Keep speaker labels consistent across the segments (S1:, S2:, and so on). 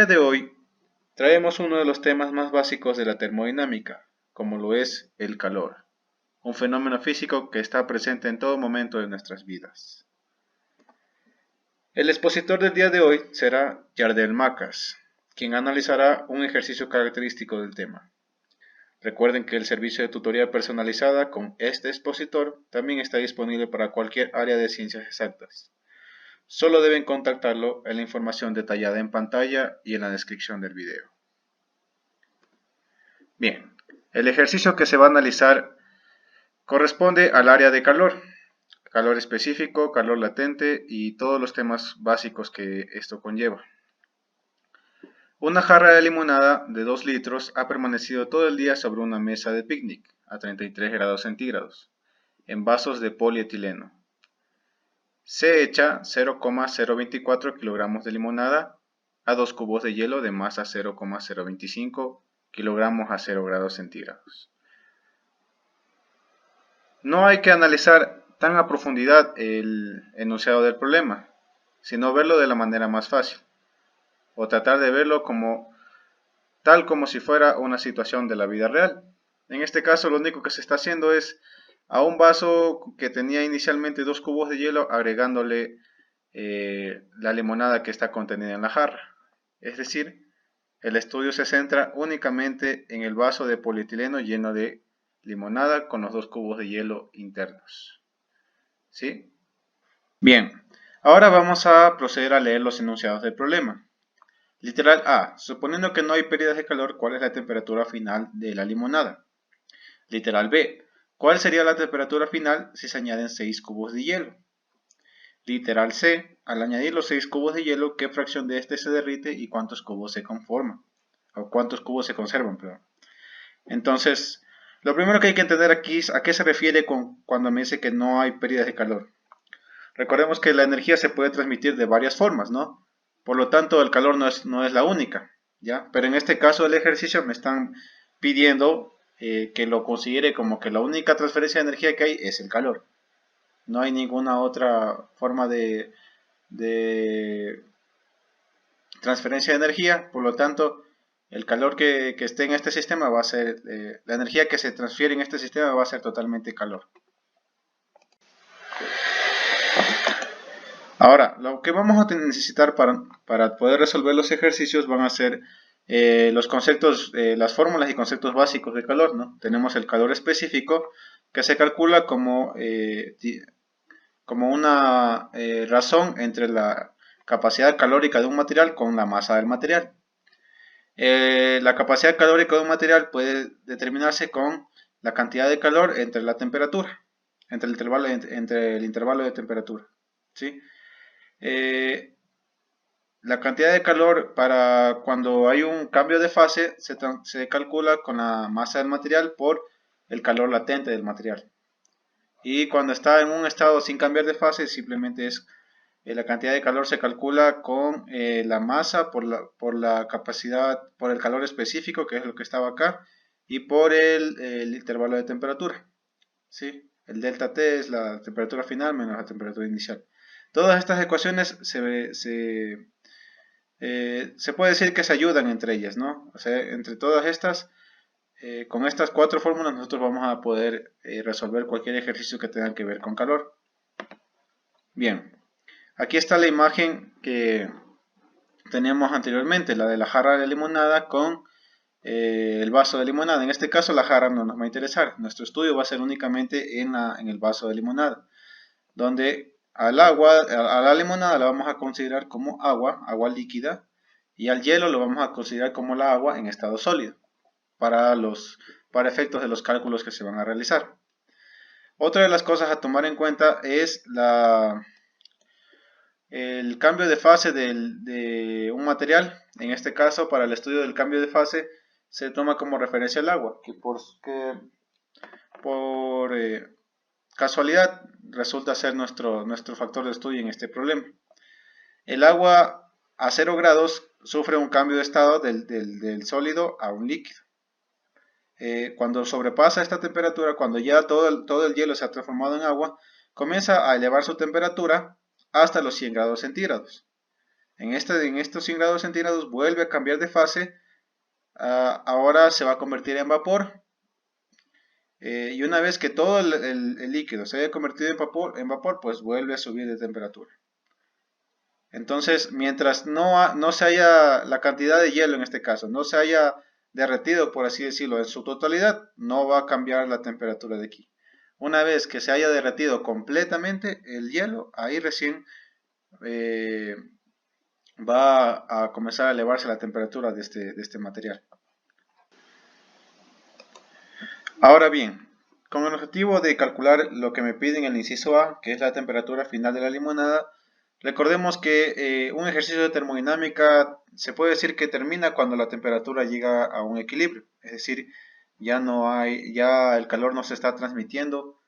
S1: día de hoy traemos uno de los temas más básicos de la termodinámica, como lo es el calor, un fenómeno físico que está presente en todo momento de nuestras vidas. El expositor del día de hoy será Yardel Macas, quien analizará un ejercicio característico del tema. Recuerden que el servicio de tutoría personalizada con este expositor también está disponible para cualquier área de ciencias exactas. Solo deben contactarlo en la información detallada en pantalla y en la descripción del video. Bien, el ejercicio que se va a analizar corresponde al área de calor, calor específico, calor latente y todos los temas básicos que esto conlleva. Una jarra de limonada de 2 litros ha permanecido todo el día sobre una mesa de picnic a 33 grados centígrados, en vasos de polietileno. Se echa 0,024 kilogramos de limonada a 2 cubos de hielo de masa 0,025 kilogramos a 0 grados centígrados. No hay que analizar tan a profundidad el enunciado del problema, sino verlo de la manera más fácil, o tratar de verlo tal como si fuera una situación de la vida real. En este caso lo único que se está haciendo es a un vaso que tenía inicialmente 2 cubos de hielo agregándole la limonada que está contenida en la jarra. Es decir, el estudio se centra únicamente en el vaso de polietileno lleno de limonada con los 2 cubos de hielo internos. ¿Sí? Bien, ahora vamos a proceder a leer los enunciados del problema. Literal A. Suponiendo que no hay pérdidas de calor, ¿cuál es la temperatura final de la limonada? Literal B. ¿Cuál sería la temperatura final si se añaden 6 cubos de hielo? Literal C. Al añadir los 6 cubos de hielo, ¿qué fracción de este se derrite y cuántos cubos se conforman? O cuántos cubos se conservan, perdón. Entonces, lo primero que hay que entender aquí es a qué se refiere cuando me dice que no hay pérdidas de calor. Recordemos que la energía se puede transmitir de varias formas, ¿no? Por lo tanto, el calor no es la única, ¿ya? Pero en este caso del ejercicio me están pidiendo que lo considere como que la única transferencia de energía que hay es el calor. No hay ninguna otra forma de transferencia de energía, por lo tanto, el calor que esté en este sistema va a ser, la energía que se transfiere en este sistema va a ser totalmente calor. Ahora, lo que vamos a necesitar para poder resolver los ejercicios van a ser los conceptos, las fórmulas y conceptos básicos de calor, ¿no? Tenemos el calor específico, que se calcula como una razón entre la capacidad calórica de un material con la masa del material. La capacidad calórica de un material puede determinarse con la cantidad de calor entre la temperatura, entre el intervalo de temperatura, ¿sí? La cantidad de calor para cuando hay un cambio de fase se calcula con la masa del material por el calor latente del material. Y cuando está en un estado sin cambiar de fase, simplemente es la cantidad de calor se calcula con la masa por la capacidad, por el calor específico, que es lo que estaba acá, y por el intervalo de temperatura. ¿Sí? El delta T es la temperatura final menos la temperatura inicial. Todas estas ecuaciones se puede decir que se ayudan entre ellas, ¿no? O sea, entre todas estas, con estas 4 fórmulas nosotros vamos a poder resolver cualquier ejercicio que tenga que ver con calor. Bien, aquí está la imagen que teníamos anteriormente, la de la jarra de limonada con el vaso de limonada. En este caso la jarra no nos va a interesar, nuestro estudio va a ser únicamente en el vaso de limonada, donde a la limonada la vamos a considerar como agua líquida, y al hielo lo vamos a considerar como la agua en estado sólido, para efectos de los cálculos que se van a realizar. Otra de las cosas a tomar en cuenta es el cambio de fase de un material. En este caso, para el estudio del cambio de fase, se toma como referencia el agua, que por casualidad resulta ser nuestro factor de estudio en este problema. El agua a 0 grados sufre un cambio de estado del sólido a un líquido. Cuando sobrepasa esta temperatura, cuando ya todo el hielo se ha transformado en agua, comienza a elevar su temperatura hasta los 100 grados centígrados. En estos 100 grados centígrados vuelve a cambiar de fase. Ahora se va a convertir en vapor. Y una vez que todo el líquido se haya convertido en vapor, pues vuelve a subir de temperatura. Entonces, mientras no se haya, la cantidad de hielo en este caso, no se haya derretido, por así decirlo, en su totalidad, no va a cambiar la temperatura de aquí. Una vez que se haya derretido completamente el hielo, ahí recién va a comenzar a elevarse la temperatura de este material. Ahora bien, con el objetivo de calcular lo que me piden en el inciso A, que es la temperatura final de la limonada, recordemos que un ejercicio de termodinámica se puede decir que termina cuando la temperatura llega a un equilibrio, es decir, ya el calor no se está transmitiendo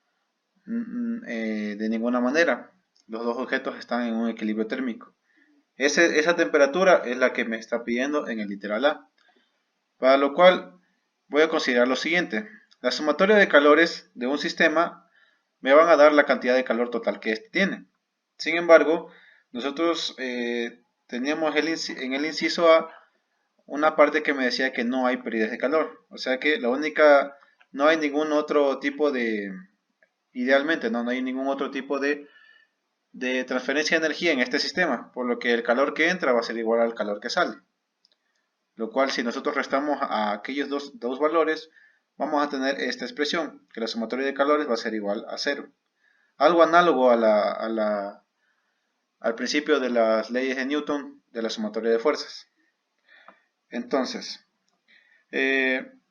S1: de ninguna manera. Los dos objetos están en un equilibrio térmico. Esa temperatura es la que me está pidiendo en el literal A, para lo cual voy a considerar lo siguiente. La sumatoria de calores de un sistema me van a dar la cantidad de calor total que éste tiene. Sin embargo, nosotros teníamos en el inciso A una parte que me decía que no hay pérdidas de calor. O sea que no hay ningún otro tipo de, idealmente, no hay ningún otro tipo de transferencia de energía en este sistema, por lo que el calor que entra va a ser igual al calor que sale. Lo cual, si nosotros restamos a aquellos dos valores, vamos a tener esta expresión, que la sumatoria de calores va a ser igual a 0. Algo análogo al principio de las leyes de Newton de la sumatoria de fuerzas. Entonces,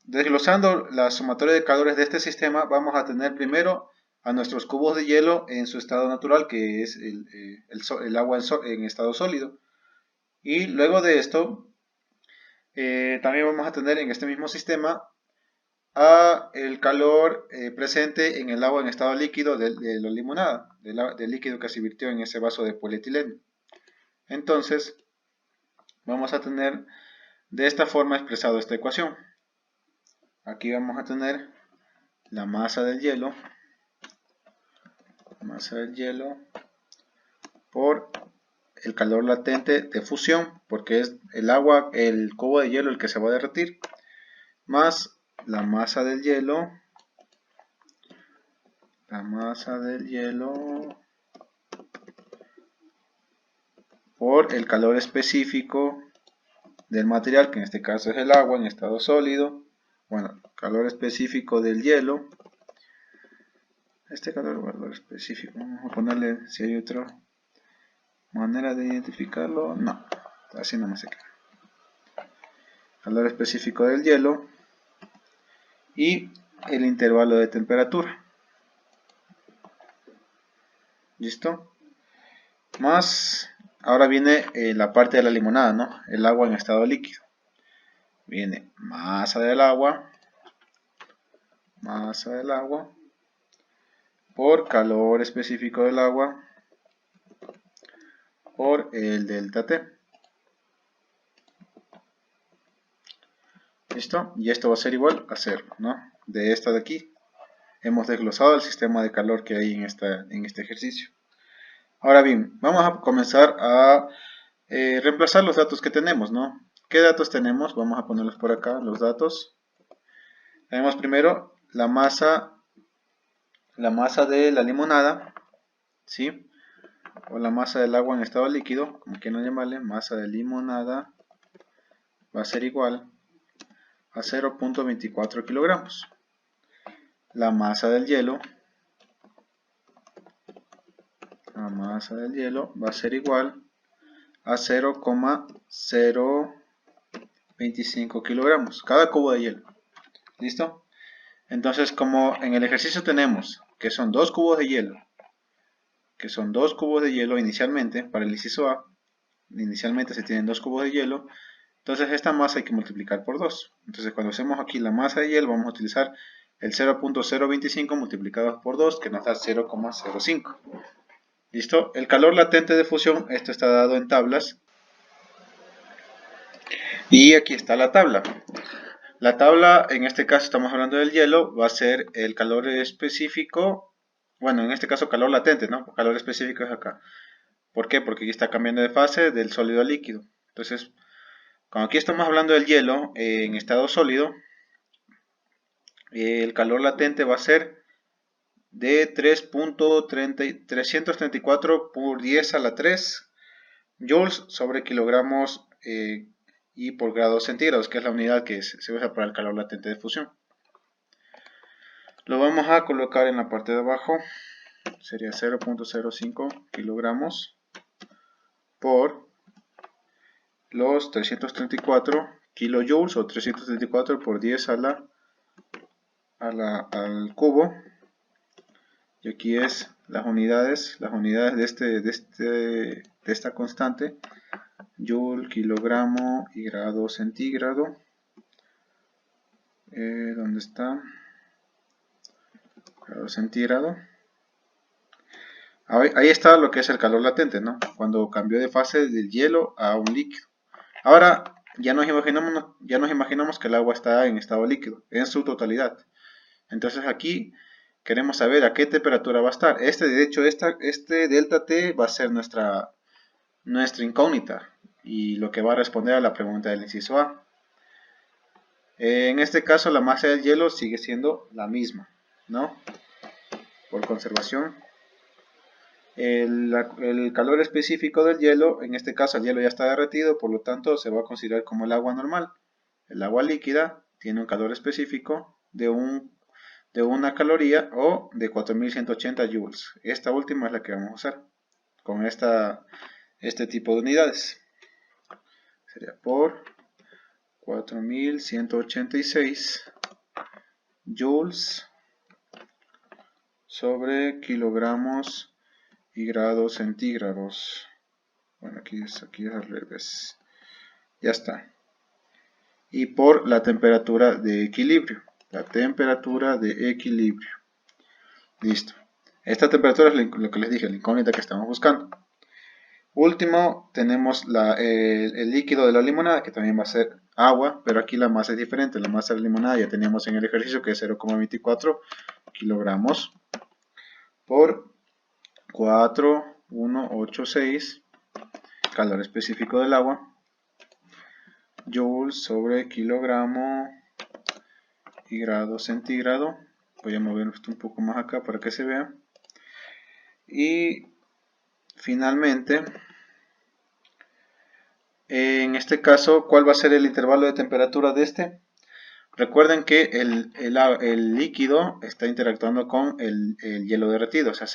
S1: desglosando la sumatoria de calores de este sistema, vamos a tener primero a nuestros cubos de hielo en su estado natural, que es el agua en estado sólido. Y luego de esto, también vamos a tener en este mismo sistema el calor presente en el agua en estado líquido de la limonada, del líquido que se virtió en ese vaso de polietileno. Entonces, vamos a tener de esta forma expresado esta ecuación. Aquí vamos a tener la masa del hielo por el calor latente de fusión, porque es el cubo de hielo el que se va a derretir, más la masa del hielo por el calor específico del material, que en este caso es el agua en estado sólido. Bueno, calor específico del hielo. Este valor específico, vamos a ponerle, si hay otra manera de identificarlo, no, así no me se queda. Calor específico del hielo y el intervalo de temperatura. ¿Listo? Más, ahora viene la parte de la limonada, ¿no? El agua en estado líquido. Viene masa del agua por calor específico del agua por el delta T. ¿Listo? Y esto va a ser igual a 0, ¿no? De esta de aquí hemos desglosado el sistema de calor que hay en este ejercicio. Ahora bien, vamos a comenzar a reemplazar los datos que tenemos, ¿no? ¿Qué datos tenemos? Vamos a ponerlos por acá, los datos. Tenemos primero la masa de la limonada, ¿sí? O la masa del agua en estado líquido, como quieran llamarle, masa de limonada va a ser igual a 0.24 kilogramos. La masa del hielo va a ser igual a 0,025 kilogramos, cada cubo de hielo. ¿Listo? Entonces, como en el ejercicio tenemos que son dos cubos de hielo, inicialmente, para el inciso A, inicialmente se tienen 2 cubos de hielo, entonces esta masa hay que multiplicar por 2. Entonces, cuando hacemos aquí la masa de hielo, vamos a utilizar el 0.025 multiplicado por 2, que nos da 0,05. ¿Listo? El calor latente de fusión, esto está dado en tablas. Y aquí está la tabla. La tabla, en este caso estamos hablando del hielo, va a ser el calor específico, bueno, en este caso calor latente, ¿no? Calor específico es acá. ¿Por qué? Porque aquí está cambiando de fase del sólido al líquido. Entonces, cuando aquí estamos hablando del hielo en estado sólido, el calor latente va a ser de 3.334 por 10 a la 3 joules sobre kilogramos y por grados centígrados, que es la unidad que se usa para el calor latente de fusión. Lo vamos a colocar en la parte de abajo, sería 0.05 kilogramos por los 334 kilojoules o 334 por 10 al cubo. Y aquí es las unidades de esta constante, joule, kilogramo y grado centígrado. ¿Dónde está? Grado centígrado. Ahí está lo que es el calor latente, ¿no? Cuando cambió de fase del hielo a un líquido. Ahora ya nos imaginamos que el agua está en estado líquido, en su totalidad. Entonces aquí queremos saber a qué temperatura va a estar. De hecho, este delta T va a ser nuestra incógnita y lo que va a responder a la pregunta del inciso A. En este caso la masa del hielo sigue siendo la misma, ¿no? Por conservación. El calor específico del hielo, en este caso el hielo ya está derretido, por lo tanto se va a considerar como el agua normal. El agua líquida tiene un calor específico de una caloría o de 4180 joules. Esta última es la que vamos a usar con este tipo de unidades. Sería por 4186 joules sobre kilogramos y grados centígrados. Bueno, aquí es al revés. Ya está. Y por la temperatura de equilibrio. La temperatura de equilibrio. Listo. Esta temperatura es lo que les dije, la incógnita que estamos buscando. Último, tenemos el líquido de la limonada, que también va a ser agua, pero aquí la masa es diferente. La masa de la limonada ya teníamos en el ejercicio, que es 0,24 kilogramos por 4186, calor específico del agua, joules sobre kilogramo y grado centígrado. Voy a mover esto un poco más acá para que se vea. Y finalmente, en este caso, ¿cuál va a ser el intervalo de temperatura de este? Recuerden que el líquido está interactuando con el hielo derretido, o sea,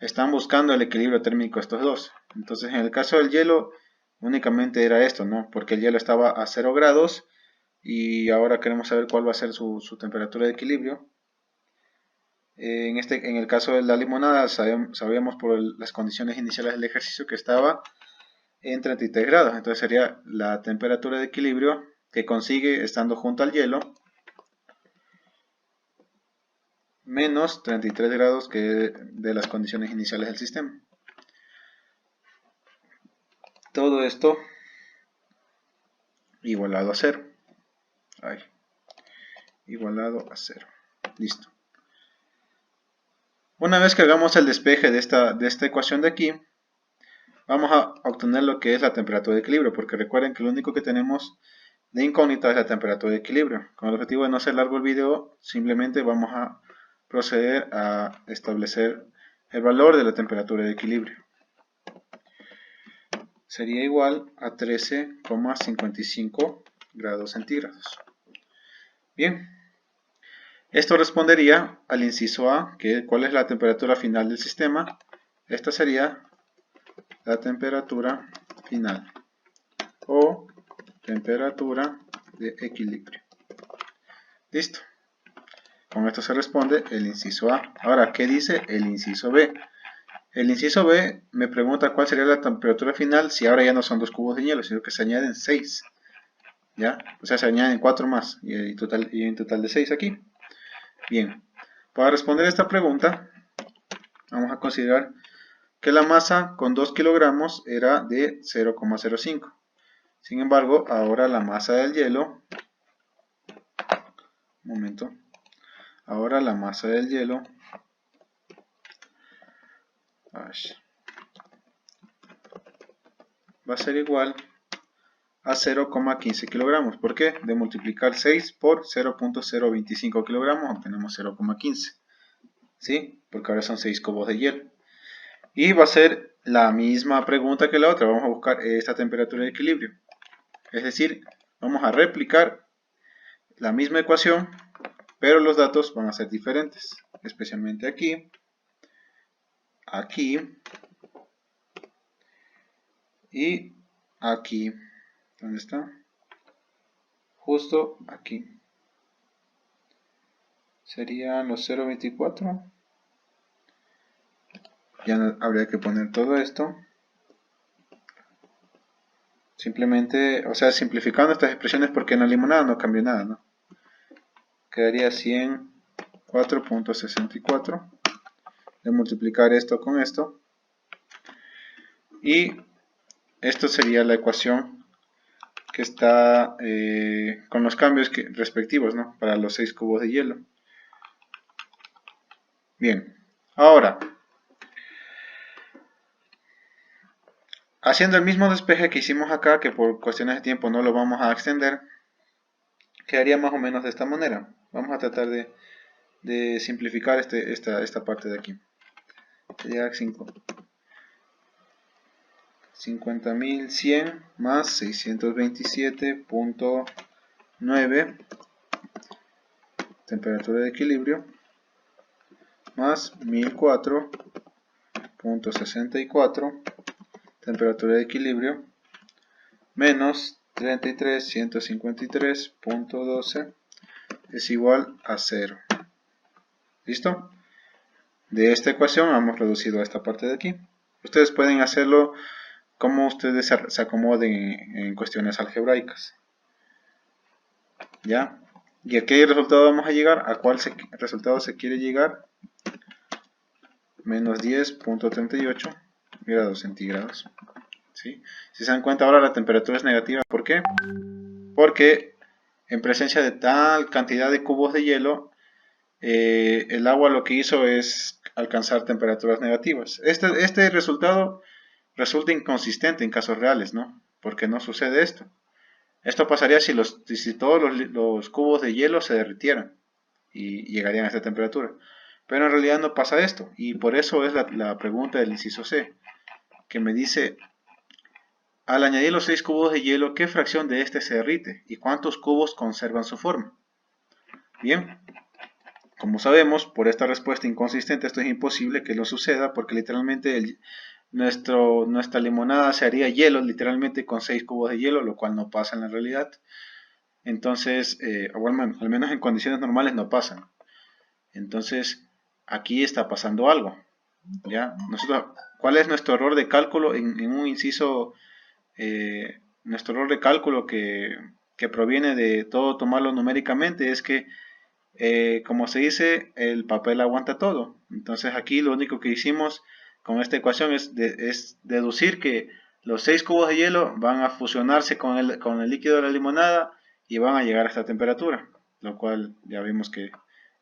S1: están buscando el equilibrio térmico estos dos. Entonces, en el caso del hielo, únicamente era esto, ¿no? Porque el hielo estaba a 0 grados y ahora queremos saber cuál va a ser su temperatura de equilibrio. En el caso de la limonada, sabíamos por las condiciones iniciales del ejercicio que estaba en 33 grados. Entonces sería la temperatura de equilibrio que consigue estando junto al hielo menos 33 grados que de las condiciones iniciales del sistema. Todo esto igualado a 0. Igualado a 0. Listo. Una vez que hagamos el despeje de esta ecuación de aquí, vamos a obtener lo que es la temperatura de equilibrio, porque recuerden que lo único que tenemos de incógnita es la temperatura de equilibrio. Con el objetivo de no hacer largo el video, simplemente vamos a proceder a establecer el valor de la temperatura de equilibrio. Sería igual a 13,55 grados centígrados. Bien, esto respondería al inciso A, que ¿cuál es la temperatura final del sistema? Esta sería la temperatura final o temperatura de equilibrio. Listo. Con esto se responde el inciso A. Ahora, ¿qué dice el inciso B? El inciso B me pregunta cuál sería la temperatura final si ahora ya no son 2 cubos de hielo, sino que se añaden 6. ¿Ya? O sea, se añaden 4 más y en total de 6 aquí. Bien, para responder esta pregunta, vamos a considerar que la masa con 2 kilogramos era de 0,05. Sin embargo, ahora la masa del hielo, ahora la masa del hielo va a ser igual a 0,15 kilogramos. ¿Por qué? De multiplicar 6 por 0.025 kilogramos obtenemos 0,15. ¿Sí? Porque ahora son 6 cubos de hielo. Y va a ser la misma pregunta que la otra. Vamos a buscar esta temperatura de equilibrio. Es decir, vamos a replicar la misma ecuación, pero los datos van a ser diferentes. Especialmente aquí, aquí y aquí. ¿Dónde está? Justo aquí. Serían los 0.24. Ya no, habría que poner todo esto. Simplemente, o sea, simplificando estas expresiones porque en la limonada no cambió nada, ¿no? Quedaría 104.64. De multiplicar esto con esto. Y esto sería la ecuación que está con los cambios respectivos, ¿no? Para los 6 cubos de hielo. Bien, ahora, haciendo el mismo despeje que hicimos acá, que por cuestiones de tiempo no lo vamos a extender, quedaría más o menos de esta manera. Vamos a tratar de simplificar esta parte de aquí. Sería 50.100 más 627.9 temperatura de equilibrio más 1004.64 temperatura de equilibrio menos 33.153.12 es igual a 0. ¿Listo? De esta ecuación hemos reducido a esta parte de aquí. Ustedes pueden hacerlo como ustedes se acomoden en cuestiones algebraicas. ¿Ya? ¿Y a qué resultado vamos a llegar? ¿A cuál resultado se quiere llegar? Menos 10.38 grados centígrados. ¿Sí? Si se dan cuenta ahora la temperatura es negativa. ¿Por qué? Porque en presencia de tal cantidad de cubos de hielo, el agua lo que hizo es alcanzar temperaturas negativas. Este resultado resulta inconsistente en casos reales, ¿no? Porque no sucede esto. Esto pasaría si todos los cubos de hielo se derritieran y llegarían a esta temperatura. Pero en realidad no pasa esto, y por eso es la pregunta del inciso C, que me dice, al añadir los 6 cubos de hielo, ¿qué fracción de este se derrite? ¿Y cuántos cubos conservan su forma? Bien, como sabemos, por esta respuesta inconsistente esto es imposible que lo suceda, porque literalmente nuestra limonada se haría hielo literalmente con 6 cubos de hielo, lo cual no pasa en la realidad. Entonces, al menos en condiciones normales no pasan. Entonces, aquí está pasando algo. ¿Ya? ¿Cuál es nuestro error de cálculo en un inciso? Nuestro error de cálculo que proviene de todo tomarlo numéricamente es que, como se dice, el papel aguanta todo. Entonces aquí lo único que hicimos con esta ecuación es deducir que los 6 cubos de hielo van a fusionarse con el líquido de la limonada y van a llegar a esta temperatura, lo cual ya vimos que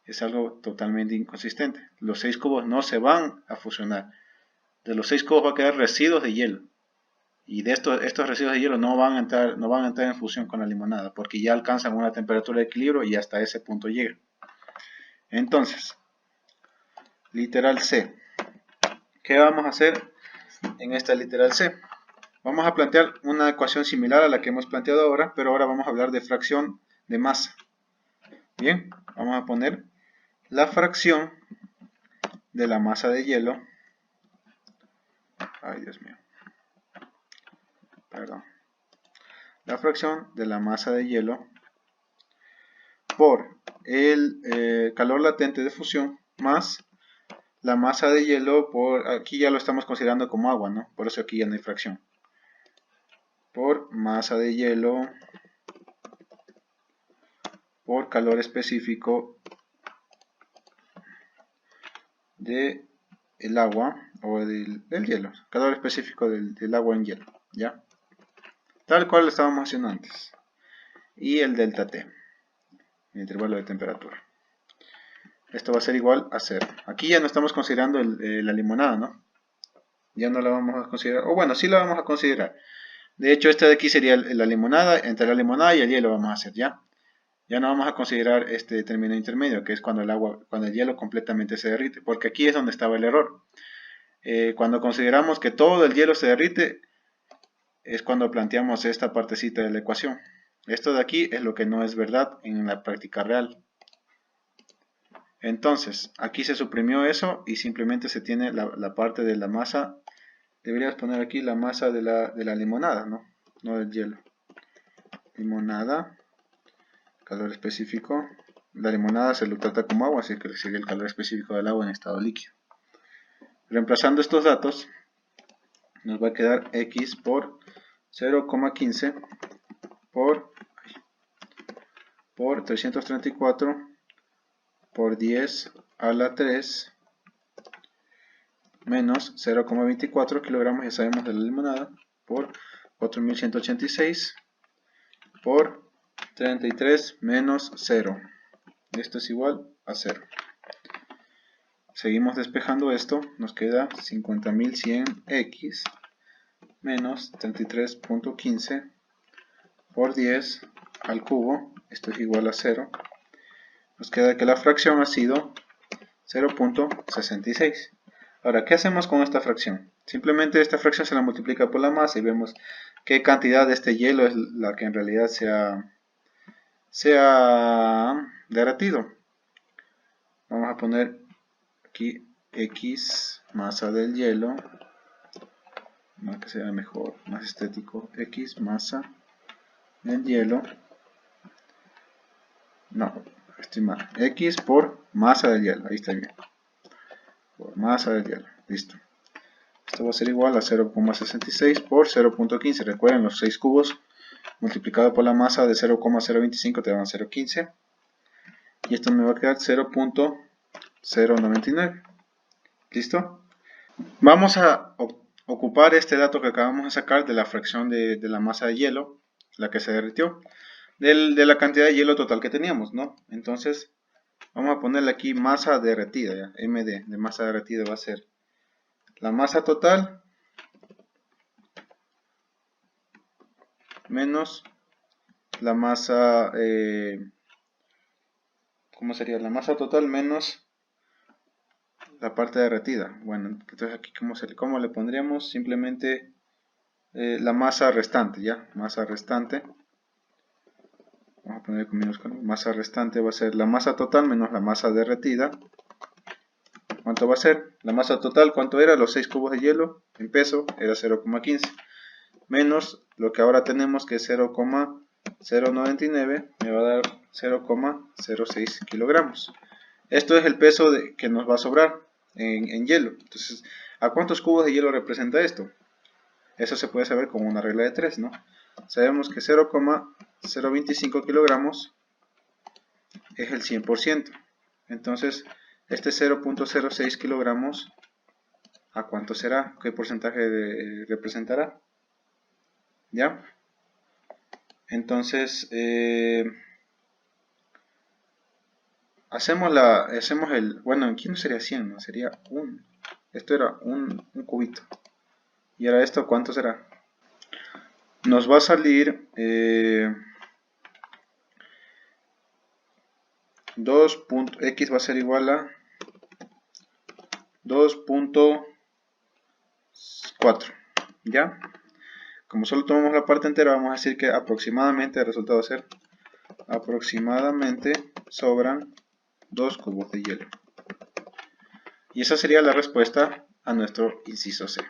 S1: es algo totalmente inconsistente. Los 6 cubos no se van a fusionar. De los 6 cubos va a quedar residuos de hielo. Y de estos residuos de hielo no van a entrar en fusión con la limonada, porque ya alcanzan una temperatura de equilibrio y hasta ese punto llegan. Entonces, literal C. ¿Qué vamos a hacer en esta literal C? Vamos a plantear una ecuación similar a la que hemos planteado ahora, pero ahora vamos a hablar de fracción de masa. Bien, vamos a poner la fracción de la masa de hielo. Ay, Dios mío. Perdón. La fracción de la masa de hielo por el calor latente de fusión más la masa de hielo aquí ya lo estamos considerando como agua, ¿no? Por eso aquí ya no hay fracción. Por masa de hielo por calor específico de el agua o del hielo, calor específico del agua en hielo, ¿ya? Tal cual lo estábamos haciendo antes. Y el delta T, el intervalo de temperatura. Esto va a ser igual a 0. Aquí ya no estamos considerando la limonada, ¿no? Ya no la vamos a considerar, o bueno, sí la vamos a considerar. De hecho, esta de aquí sería la limonada. Entre la limonada y el hielo vamos a hacer, ¿ya? Ya no vamos a considerar este término intermedio, que es cuando el hielo completamente se derrite, porque aquí es donde estaba el error. Cuando consideramos que todo el hielo se derrite, es cuando planteamos esta partecita de la ecuación. Esto de aquí es lo que no es verdad en la práctica real. Entonces, aquí se suprimió eso y simplemente se tiene la parte de la masa. Deberías poner aquí la masa de la limonada, ¿no? No del hielo. Limonada, calor específico. La limonada se lo trata como agua, así que le sigue el calor específico del agua en estado líquido. Reemplazando estos datos, nos va a quedar x por 0,15 por 334 por 10 a la 3 menos 0,24 kilogramos, ya sabemos, de la limonada, por 4186 por 33 menos 0. Esto es igual a 0. Seguimos despejando esto, nos queda 50.100x menos 33.15 por 10 al cubo, esto es igual a 0. Nos queda que la fracción ha sido 0.66. Ahora, ¿qué hacemos con esta fracción? Simplemente esta fracción se la multiplica por la masa y vemos qué cantidad de este hielo es la que en realidad se ha derretido. Vamos a poner aquí X, masa del hielo, para que sea mejor, más estético. X, masa del hielo. No, estoy mal. X por masa del hielo, ahí está bien. Por masa del hielo, listo. Esto va a ser igual a 0,66 por 0.15. Recuerden, los 6 cubos multiplicado por la masa de 0,025 te dan 0,15. Y esto me va a quedar 0.099. ¿Listo? Vamos a ocupar este dato que acabamos de sacar de la fracción de la masa de hielo, la que se derritió, de la cantidad de hielo total que teníamos, ¿no? Entonces, vamos a ponerle aquí masa derretida, ¿ya? MD de masa derretida va a ser la masa total menos la masa, ¿cómo sería? La masa total menos la parte derretida. Bueno, entonces aquí ¿cómo le pondríamos? Simplemente la masa restante, ¿ya? Masa restante. Vamos a poner con minúscula. Masa restante va a ser la masa total menos la masa derretida. ¿Cuánto va a ser? La masa total, ¿cuánto era? Los 6 cubos de hielo en peso era 0,15. Menos lo que ahora tenemos que es 0,099, me va a dar 0,06 kilogramos. Esto es el peso que nos va a sobrar en hielo. Entonces, ¿a cuántos cubos de hielo representa esto? Eso se puede saber con una regla de 3, ¿no? Sabemos que 0,025 kilogramos es el 100%. Entonces, este 0,06 kilogramos, ¿a cuánto será? ¿Qué porcentaje representará? ¿Ya? Entonces, hacemos bueno, aquí no sería 100, ¿no? Sería esto era un cubito. Y ahora esto, ¿cuánto será? Nos va a salir 2.x va a ser igual a 2.4, ¿ya? Como solo tomamos la parte entera, vamos a decir que aproximadamente el resultado va a ser aproximadamente sobran 2 cubos de hielo. Y esa sería la respuesta a nuestro inciso C.